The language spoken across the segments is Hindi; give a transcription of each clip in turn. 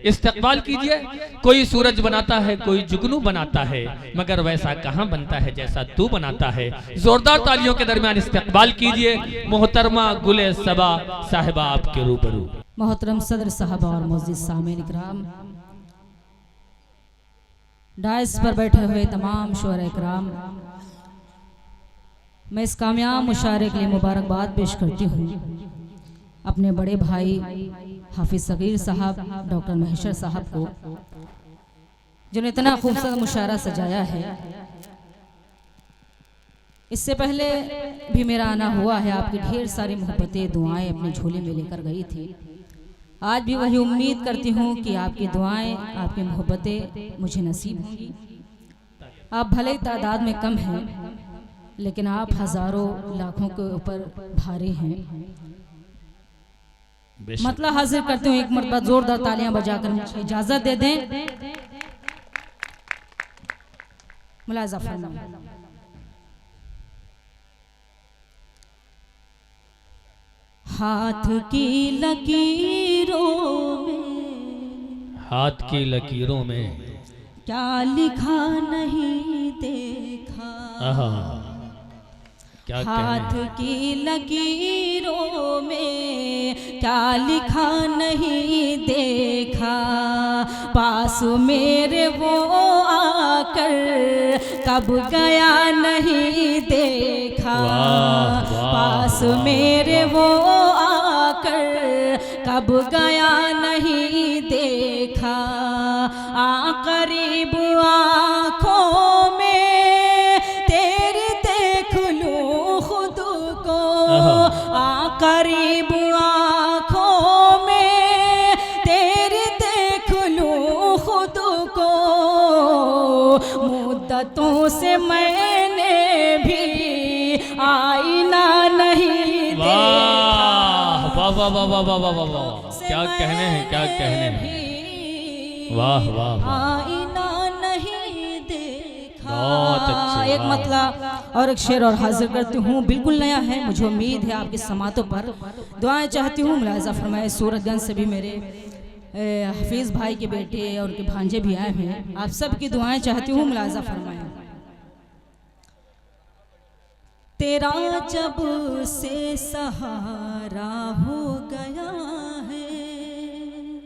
इस्तकबाल कीजिए। कोई सूरज बनाता है, कोई जुगनू बनाता है, मगर वैसा कहाँ बनता है जैसा तू बनाता है। जोरदार तालियों के दरमियान इस्तकबाल कीजिए मोहतरमा गुले सबा साहिबा आपके रूबरू। मोहतरम सदर साहबा और मोअज़्ज़िज़ सामीन इकराम, डायस पर बैठे हुए तमाम शोहरा इकराम, मैं इस कामयाब मुशारे के लिए मुबारकबाद पेश करती हूँ अपने बड़े भाई हाफिज सगीर साहब, डॉक्टर महेश्वर साहब को, जिन्होंने इतना खूबसूरत मुशारा सजाया है। इससे पहले भी मेरा आना हुआ है, आपकी ढेर सारी मोहब्बतें दुआएं अपने झोले में लेकर गई थी। आज भी वही उम्मीद करती हूँ कि आपकी दुआएं, आपकी मोहब्बतें मुझे नसीब होंगी। आप भले ही तादाद में कम हैं, लेकिन आप हजारों लाखों के ऊपर भारी हैं। मतलब हाजिर करती हूँ, एक मरतबा जोरदार तालियां बजाकर मुझे इजाजत दे दें। मुलाजा फरमाएं। हाथ की लकीरों में, हाथ की लकीरों में क्या लिखा नहीं देखा। क्या हाथ की लकीरों में क्या लिखा नहीं देखा। पास मेरे वो आकर कब गया नहीं देखा। पास मेरे वो आकर कब गया नहीं देखा। करीब आँखों में तेरी देख लूं खुद को। करीब आँखों में तेरी देख लूं खुद को। मुद्दतों से मैंने भी आईना नहीं देखा। वाह वाह वाह वाह वाह वाह वाह, क्या कहने हैं, क्या कहने हैं। वाह वाह, आईना नहीं देखा। बहुत अच्छे। एक मतलब और एक शेर और हाजिर करती हूँ, बिल्कुल नया है, मुझे उम्मीद है आपकी समातों पर दुआएं चाहती हूँ। मुलाजा फरमाए। सूरतगंज से भी मेरे हफीज़ भाई के बेटे और उनके भांजे भी आए हैं, आप सब की दुआएं चाहती हूँ। मुलाजा फरमाए। तेरा जब से सहारा हो गया है,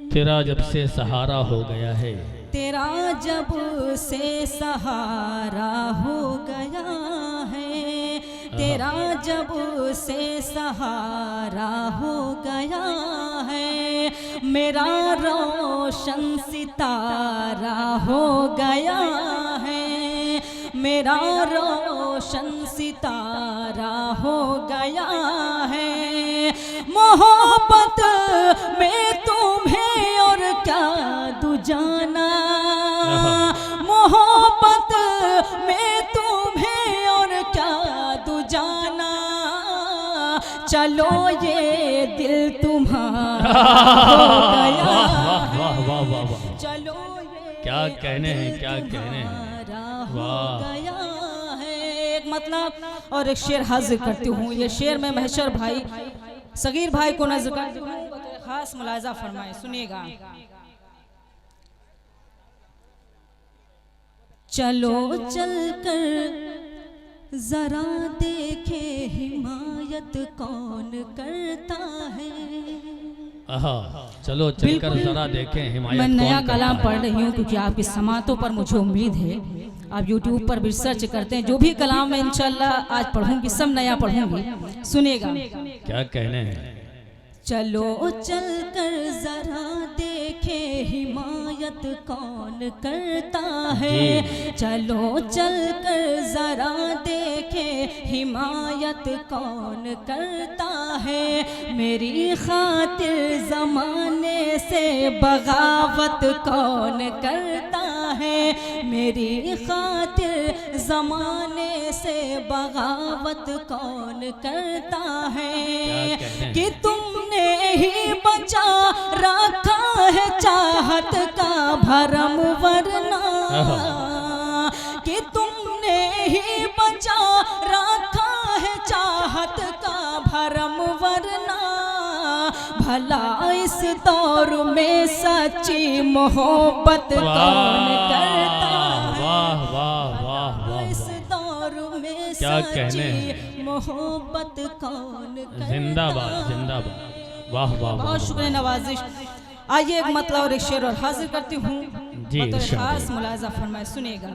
तेरा जब से सहारा हो गया है। तेरा जब से सहारा हो गया है। तेरा जब से सहारा हो गया है। मेरा रोशन सितारा हो गया है। मेरा रोशन सितारा हो गया है। मोहब्बत में तुम्हें और क्या दुजाना। मोहब्बत में तुम्हें और क्या दुजाना। चलो ये दिल तुम्हारा हो गया। वाह वाह वाह वाह, चलो ये क्या कहने हैं, क्या कहने हैं। वाह गया है। एक मतलब और एक शेर हाजिर करती हूँ। ये शेर में महेश्वर भाई सगीर भाई को नजर करती हूँ, खास मुलाजा फरमाए, सुनिएगा। चलो चलकर जरा देखे हिमायत कौन करता है। चलो चलकर जरा देखें हिमायत। मैं नया कलाम पढ़ रही हूँ क्योंकि आपकी समातों पर मुझे उम्मीद है आप YouTube पर भी सर्च करते हैं। जो भी कलाम मैं इंशाल्लाह आज पढ़ूंगी सब नया पढ़ूंगी, सुनेगा। क्या कहने हैं। चलो चलकर जरा देखे हिमायत कौन करता है। चलो चलकर जरा देखे हिमायत कौन करता है। मेरी खातिर जमाने से बगावत कौन करता है। मेरी खातिर जमाने से बगावत कौन करता है। कि तुमने ही बचा रखा है चाहत का भरम, वरना कि तुमने ही बचा रखा है चाहत का भरम, वरना भला इस दौर में सच्ची मोहब्बत कौन करता है। वाह वाह वाह वाह, इस दौर में क्या कहने हैं। सच्ची मोहब्बत कौन करता है। जिंदाबाद जिंदाबाद, वाह वाह वाह। बहुत शुक्रिया नवाजिश। आइए एक मतलब और एक शेर और हाजिर करती हूँ जी, बतौर इरशाद खास मुलाजा फरमाए, सुनेगा।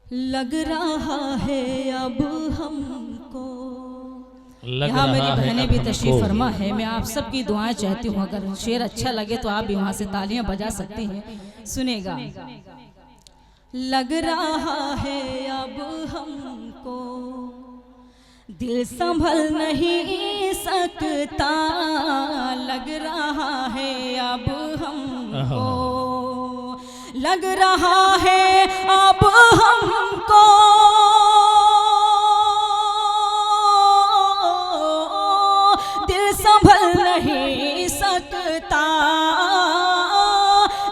लग रहा है अब हमको, लग यहाँ मेरी रहा है बहनें अब भी तशरीफ हमको। फरमा है। मैं आप सबकी दुआएं चाहती हूँ, अगर शेर अच्छा लगे तो आप भी वहाँ से तालियां बजा सकती हैं। सुनेगा। लग रहा है अब हमको दिल संभल नहीं सकता, लग रहा है अब हमको, लग रहा है अब हमको दिल संभल नहीं सकता,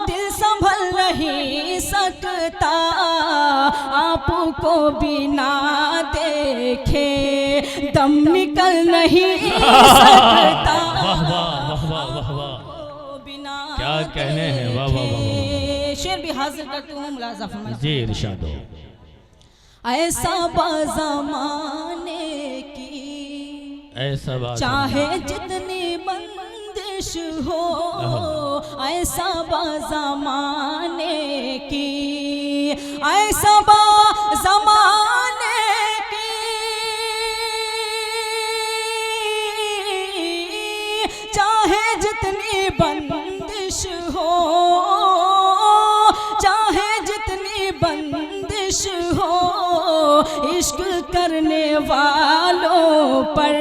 दिल संभल नहीं सकता, आपको बिना देखे दम निकल नहीं सकता। वाह वाह वाह वाह वाह वाह, बिना क्या कहने हैं। वाह वाह वाह वाह। शेर भी हाजिर करती हूँ मुलाजा फरमाए। जी इरशाद हो। ऐसा बाज़माने की ऐसा बात चाहे जितनी बंदिश हो, ऐसा बाज़माने की, ऐसा बाज़माने की, चाहे जितनी बंदिश हो, चाहे जितनी बंदिश हो, इश्क करने वालों पर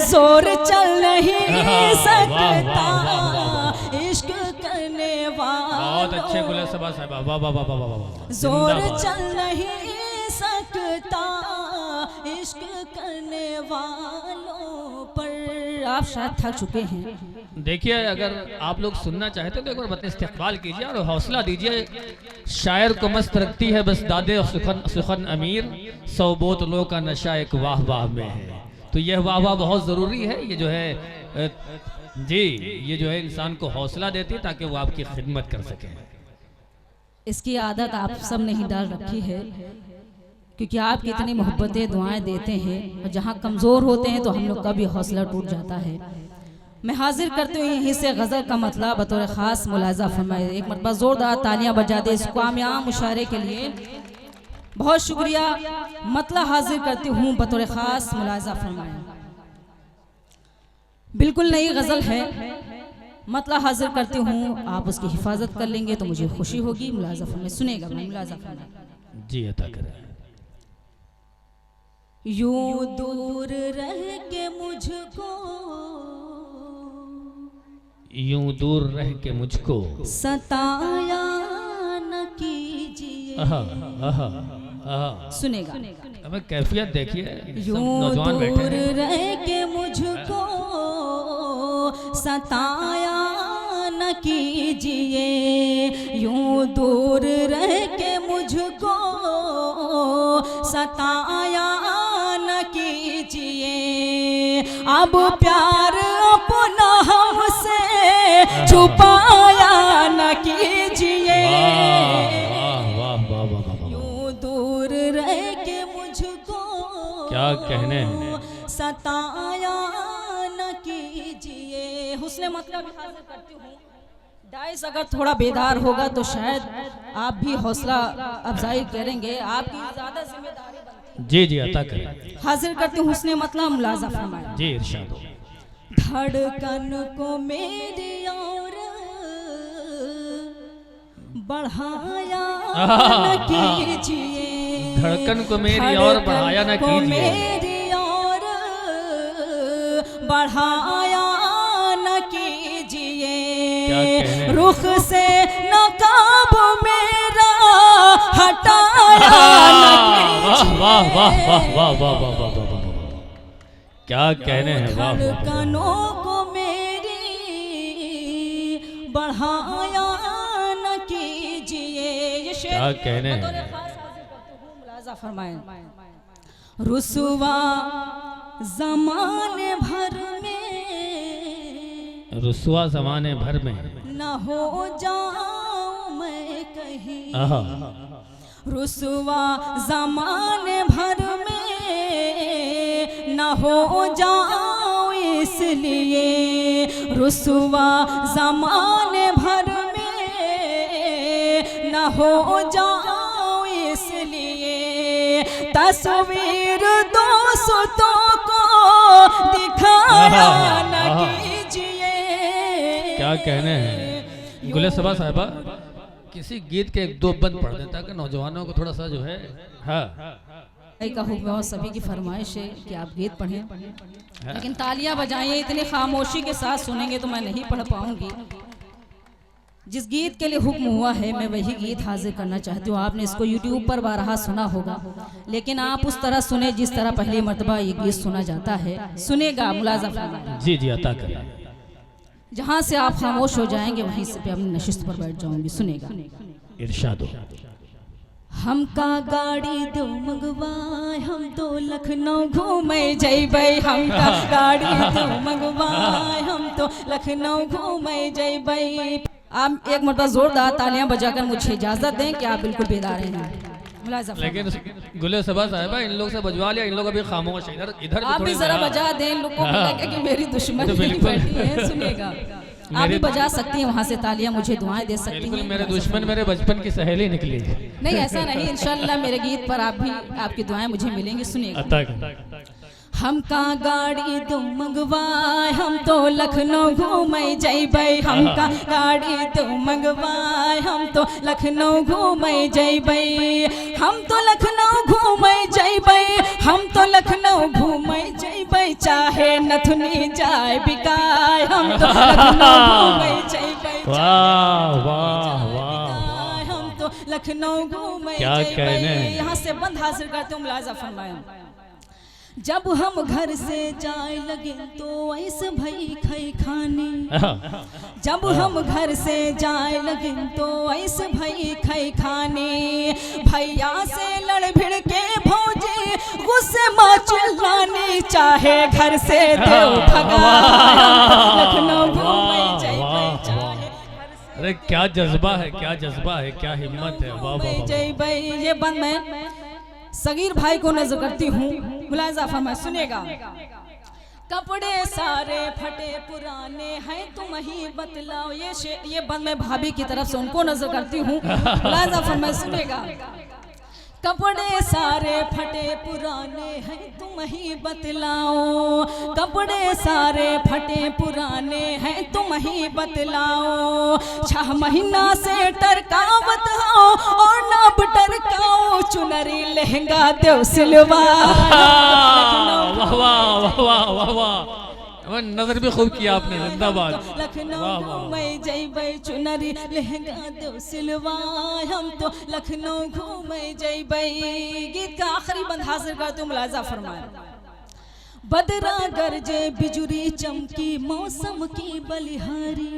जोर चल नहीं सकता, इश्क करने बहुत अच्छे वालों गुले सबा साहब, वाह वाह वाह वाह वाह। जोर जिंदाबाद। चल नहीं सकता, इश्क करने वालों पर। आप शायद थक चुके हैं। देखिए अगर आप लोग सुनना चाहते तो एक बार बता इस्तेक़बाल कीजिए और हौसला दीजिए। शायर को मस्त रखती है बस दादे और सुखन अमीर, 100 बोतलों का नशा एक वाह वाह में है। तो यह वाह वाह बहुत ज़रूरी है। ये जो है जी, ये जो है इंसान को हौसला देती है ताकि वो आपकी खिदमत कर सके। इसकी आदत आप सब ने ही डाल रखी है, क्योंकि आप कितनी मोहब्बतें दुआएं देते हैं, और जहाँ कमज़ोर होते हैं तो हम लोग का भी हौसला टूट जाता है। मैं हाजिर करती हूँ यहीं से गज़ल का मतलब बतौर ख़ास मुलाजा फरमाए। एक मरतबा ज़ोरदार तालियां बजा दे इस कामयाब मुशायरे के लिए। बहुत शुक्रिया। मतलब हाजिर करती हूँ बतौर ख़ास मुलाजा फरमाए। बिल्कुल नई गज़ल है, मतलब हाजिर करती हूँ, आप उसकी हिफाजत कर लेंगे तो मुझे खुशी होगी। मुलाजा फरमाए, सुनेगा मुलाजा फरमाए। जी अता करें। यूं दूर रह के मुझको, यूं दूर रह के मुझको सताया न कीजिए। आहा, आहा, आहा। सुनेगा। अब कैफियत देखिए, सब यूं नौजवान बैठे दूर हैं। रह के मुझको सताया न कीजिए, यूं दूर रह के मुझको सताया न कीजिए। अब प्यार अपना हमसे छुपाया न कीजिए। वाह वाह वाह वाह वाह। यूं दूर रह के मुझको क्या कहने हैं। सताया न कीजिए। हुस्न मतलब हाजिर करती हूँ। डाइस अगर थोड़ा बेदार होगा तो शायद आप भी हौसला अफजाई करेंगे, आपकी ज्यादा जिम्मेदारी बनती है। जी जी अता करें। हाजिर करती हूँ हुस्न मतलब मुलाजा फरमाए। जी इरशाद हो। धड़कन को मेरी और बढ़ाया न कीजिए। धड़कन को मेरी और बढ़ाया न धड़कन को कीजिए। मेरी और बढ़ाया न कीजिए। क्या कहने। रुख से नकाब मेरा हटाया न कीजिए। वाह वाह वाह वाह वाह वाह वाह वाह वाह वाह। क्या कहने हैं। वाह वाह वाह। धड़कनों को मेरी बढ़ाया न कीजिए। ये शेर क्या कहने हैं। बतौर खास हाजिर करती हूँ, मुलाजा फरमाएं। रुसवा ज़माने भर में रुसवा ज़माने भर में न हो जाऊं मैं कहीं, आहा, रुसवा ज़माने भर में न हो जाऊं इसलिए, रुसवा ज़माने भर में न हो जाऊं इसलिए, तस्वीर दोस्तों को दिखाया न कीजिए। क्या कहने हैं गुले सबा साहिबा, किसी गीत के एक दो बंद पढ़ दें ताकि नौजवानों को थोड़ा सा जो है हाँ का हुक्म और सभी की फरमाइश है कि आप गीत पढ़ें, लेकिन तालियां बजाएं। इतनी खामोशी के साथ सुनेंगे तो मैं नहीं पढ़ पाऊंगी। जिस गीत के लिए हुक्म हुआ है मैं वही गीत हाजिर करना चाहती हूँ। आपने इसको YouTube पर बारहा सुना होगा, लेकिन आप उस तरह सुने जिस तरह पहली मर्तबा ये गीत सुना जाता है। सुनेगा मुलाजा फरमाइए। जी जी अता करें। जहाँ से आप खामोश हो जाएंगे वहीं से अपनी नशिस्त पर बैठ जाऊंगी। सुनेगा। इरशाद हो। हमका गाड़ी दो मंगवाए, हम तो लखनऊ घूमे जइबै। हमका गाड़ी दो मंगवाए, हम तो लखनऊ घूमे जइबै। आप एक मरतबा जोरदार तालियां बजाकर मुझे इजाजत दें कि आप बिल्कुल बेदार हैं। लेकिन गुले सबा साहिबा इन लोग से बजवा लिया, इन लोग अभी खामोश है। इधर इधर आप भी जरा बजा दें, इन लोगों को लगे कि मेरी दुश्मन बैठी है। सुनेगा। आप भी बजा सकती हैं वहाँ से तालियां, मुझे दुआएं दे सकती हैं। मेरे दुश्मन मेरे बचपन की सहेली निकली। नहीं ऐसा नहीं, इंशाल्लाह मेरे गीत पर आप भी आपकी दुआएं मुझे मिलेंगी। सुनिएगा। हमका गाड़ी दो मंगवाए, हम तो लखनऊ घूमे जइबै। हमका गाड़ी दो मंगवाए, हम तो लखनऊ घूमे जइबै। हम तो लखनऊ घूमे जइबै, हम तो लखनऊ घूमे जइबै। चाहे नथुनी जाए बिकाए, हम तो लखनऊ घूमे जइबै। वाह वाह वाह, हम तो लखनऊ घूमे जइबै। यहाँ से बंद हासिल करते हूँ। मुलाजा फरमाएं। जब हम घर से जाए लगे तो ऐसे भई खई खानी। जब हम घर से जाए लगे तो ऐसे भई खई खानी। भैया से लड़ भिड़ के भौजी गुस्से में चिल्लानी। चाहे घर से देव भगा, लखनऊ घूमे जइबै। अरे क्या जज्बा है, क्या जज्बा है, क्या हिम्मत है। वाह वाह जइबै। ये बंद मैं सगीर भाई को नजर करती हूँ। मुलाजा फरमाए। सुनेगा। कपड़े सारे फटे पुराने हैं तुम ही बतलाओ। ये बंद मैं भाभी की तरफ से उनको नजर करती हूँ। मुलाजा फरमाए। सुनेगा। कपड़े सारे फटे पुराने हैं तुम ही बतलाओ। कपड़े सारे फटे पुराने हैं तुम ही बतलाओ। 6 महीना से टरकावत हो और नाप टरकाओ। चुनरी लहंगा देव सिलवा। वाह वाह वाह वाह वाह, नजर भी खूब किया आपने। जिंदाबाद। लखनऊ में जइबै, चुनरी लहंगा देव सिलवा। हम तो लखनऊ घूमे जइबै। गीत का आखिरी बंद हाजिर करते हूँ। मुलाजा फरमाए। बदरा गरजे बिजुरी चमकी मौसम की बलिहारी।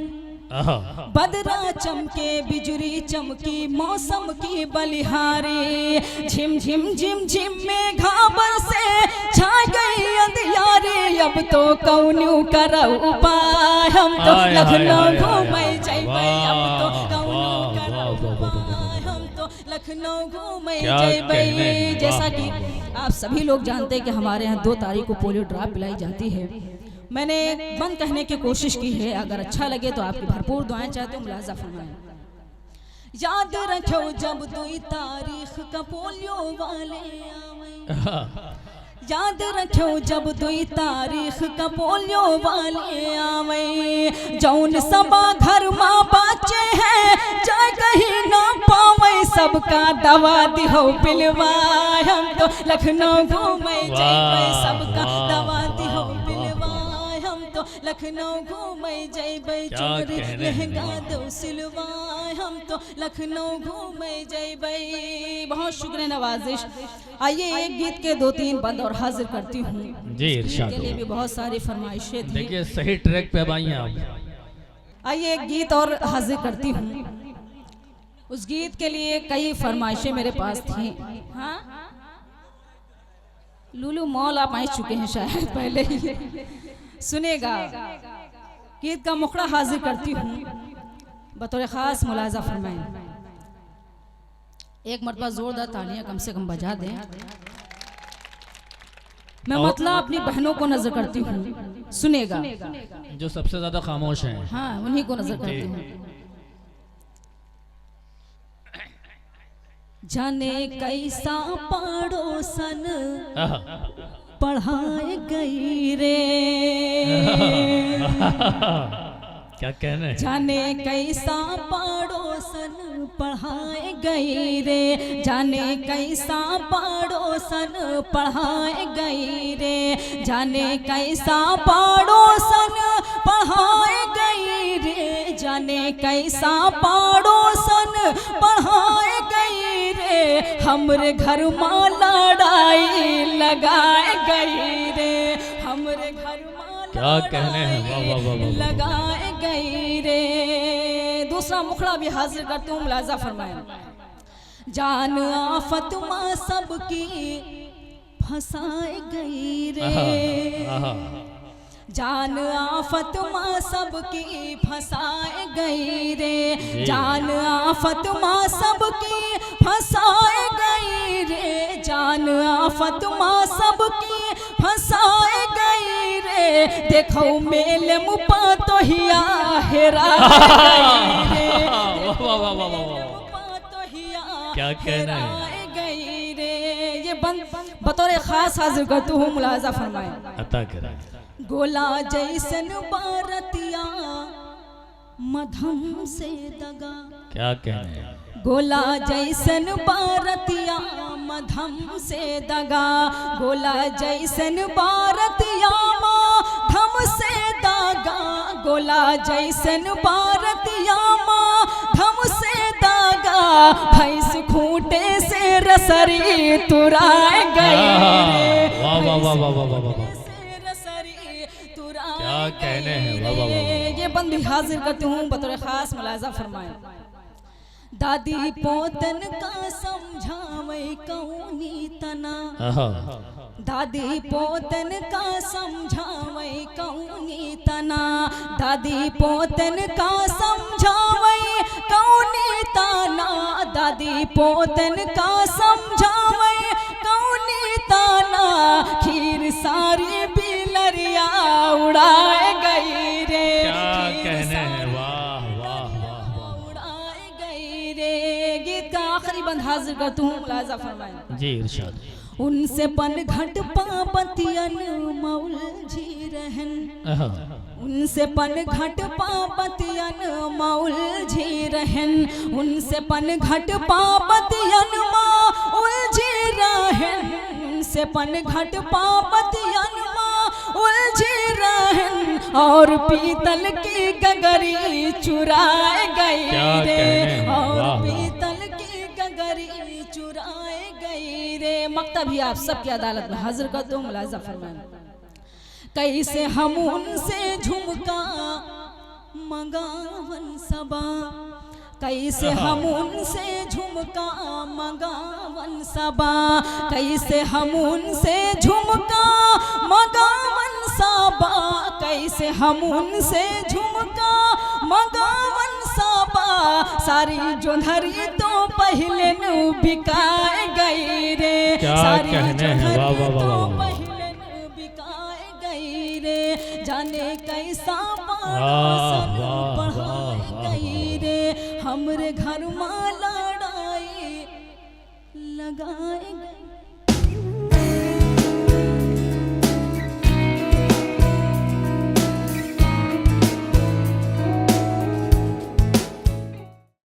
बदरा चमके बिजुरी चमकी मौसम की बलिहारी। झिम झिम झिम झिम में घाबर से छा गई अंधियारी। अब तो कौन्यू करौ उपाय, हम तो लखनऊ घूमे जइबै। अब तो कौन्यू करौ उपाय, हम तो लखनऊ घूमे जइबै। जैसा कि आप सभी लोग जानते हैं कि हमारे यहाँ 2 तारीख को पोलियो ड्रॉप पिलाई जाती है। मैंने बंद कहने की कोशिश की है, अगर अच्छा लगे तो आपकी भरपूर दुआएं चाहते हो। मुलाजा फरमाएं। याद रखो जब 2 तारीख का पोलियो वाले आवे। याद रखो जब 2 तारीख का पोलियो वाले आवे। जौन सबा घर माँ बच्चे हैं चाहे कहीं ना पावे। सबका दवा दिहो पिलवा। हम तो लखनऊ घूमे जइबै। सबका दवा दिहो पिलवा। हम तो लखनऊ घूमे जइबै। चुनरी लहंगा दो सिलवा। हम तो लखनऊ घूमे जइबै। बहुत शुक्रिया नवाजिश। आइए एक गीत के 2-3 बंद और हाजिर करती हूँ। जी इरशाद। के लिए भी बहुत सारी फरमाइशें थी। देखिए सही ट्रैक पे अब आई हैं आप। आइए एक गीत और हाजिर करती हूँ। उस गीत के लिए कई फरमाइशें मेरे पास थी। हाँ लुलु मॉल आप आ चुके हैं शायद पहले ही। सुनेगा ईद का मुखड़ा हाजिर करती हूँ, बतौर ख़ास मुलाजा फरमाएं। एक मरतबा जोरदार तालियां कम से कम बजा दें। मैं मतलब अपनी बहनों को नजर करती हूँ, सुनेगा, जो सबसे ज्यादा खामोश हैं। हाँ उन्हीं को नजर करती हूँ। जाने कैसा पड़ोसन पढ़ाए गई रे, क्या कहना है? जाने कैसा पड़ोसन पढ़ाए गई रे, जाने कैसा पड़ोसन पढ़ाए गई रे, जाने कैसा पड़ोसन पढ़ाए गई रे, जाने कैसा पड़ोसन पढ़ाए गई रे, हमरे घर में लड़ाई लगाए गई रे, हमरे घर में क्या कहने हैं? वाह वाह वाह वाह। लगाए गई रे। दूसरा मुखड़ा भी हाजिर करती हूँ, मुलाजा फरमाएं। जान आफत माँ सबकी फंसाए गई रे, जान आफत माँ सबकी फंसाए गई रे, जान आफत माँ सबकी फंसाए गई रे, जान आफत माँ सबकी फंसाए गई रे, देखो मेले मुपा तो हिया हेरा गई रे, वाह वाह वाह वाह। क्या कहना है गई रे। ये बतौर खास हाजिर करती हूँ, मुलाजा फरमाएं। अता करें। गोला जैसन बारतिया मधम से दगा, क्या कहने हैं? गोला जैसन बारतिया मधम से दगा, गोला जैसन बारतिया मधम से दगा, गोला जैसन बारतिया मधम से दगा, भैंस खूंटे से रसरी तुराए गई रे, वाह वाह वाह वाह वाह वाह। क्या कहने हैं? वाह वाह वाह। ये बंद भी हाजिर करती हूँ, बतौर खास मुलाजा फरमाएं। दादी पोतन का समझावे कौनी तना, दादी पोतन का समझावे कौनी तना, दादी पोतन का समझावे कौनी तना, दादी पोतन का समझावे कौनी तना, खीर सारी बिलरिया उड़ाए गई रे, क्या कहने हैं? वाह वाह वाह। उड़ाए गई रे। गीत का आखिरी बंद हाजिर करती हूँ, मुलाजा फरमाएं। जी इरशाद। उनसे पन घट पापतियन मौल जी रहन, उनसे पन घट पापतियन मौल जी रहन, उनसे पन घट पापतियन मौल जी रहन, उनसे पन घट पापतियन मौल जी रहन, और पीतल की गगरी चुराए गई रे, और पीतल की गगरी चुराए गई रे। मक्ता भी आप सबकी अदालत में हाजिर कर दो, मुलाजा फरमाएं। कैसे हम उनसे झुमका मंगावन सबा, कैसे हम उनसे झुमका मंगावन सबा, कैसे हम उनसे झुमका मंगावन सबा, कैसे हम उनसे झुमका मंगावन सबा, सारी जोधरी तो पहले नु बिकाए गई रे, सारी जोधरी तो पहले नु बिकाए गई रे, जाने कैसा पड़ोसन पढ़ाए गई रे, हमरे घर में लड़ाई लगाए गई।